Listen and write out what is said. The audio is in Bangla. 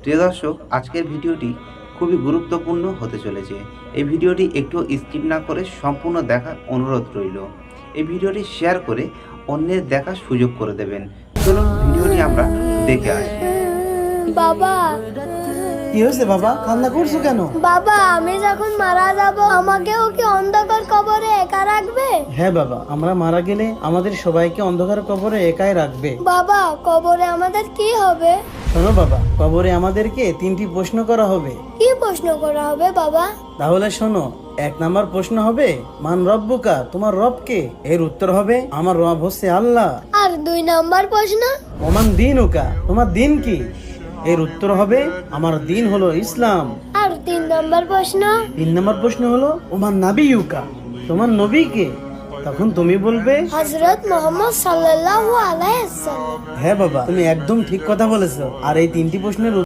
প্রিয় দর্শক, আজকের ভিডিওটি খুবই গুরুত্বপূর্ণ হতে চলেছে। এই ভিডিওটি একটু স্কিপ না করে সম্পূর্ণ দেখার অনুরোধ রইল। এই ভিডিওটি শেয়ার করে অন্যের দেখার সুযোগ করে দেবেন। চলুন ভিডিওটি আমরা দেখে আসি। বাবা, কি হয়েছে বাবা, কান্না করছো কেন? বাবা আমি যখন মারা যাব আমাকেও কি অন্ধকার কবরে একা রাখবে? হ্যাঁ বাবা, আমরা মারা গেলে আমাদের সবাইকে অন্ধকার কবরে একাই রাখবে। বাবা, কবরে আমাদের কি হবে? শোনো বাবা, কবরে আমাদেরকে 3টি প্রশ্ন করা হবে। কি প্রশ্ন করা হবে বাবা? তাহলে শোনো, 1 নাম্বার প্রশ্ন হবে মান রব্বুকা, তোমার রব কে? এর উত্তর হবে আমার রব হচ্ছে আল্লাহ। আর 2 নাম্বার প্রশ্ন? ওমান দিনুকা, তোমার দিন কি? এর উত্তর হবে আমার দিন হলো ইসলাম। আর 3 নাম্বার প্রশ্ন? 3 নাম্বার প্রশ্ন হলো ওমান নাবিয়ুকা, তোমার নবী কে? তখন তুমি বলবে হযরত মুহাম্মদ সাল্লাল্লাহু আলাইহি ওয়াসাল্লাম। হ্যাঁ বাবা, তুমি একদম ঠিক কথা বলেছো। আর এই 3টি প্রশ্নের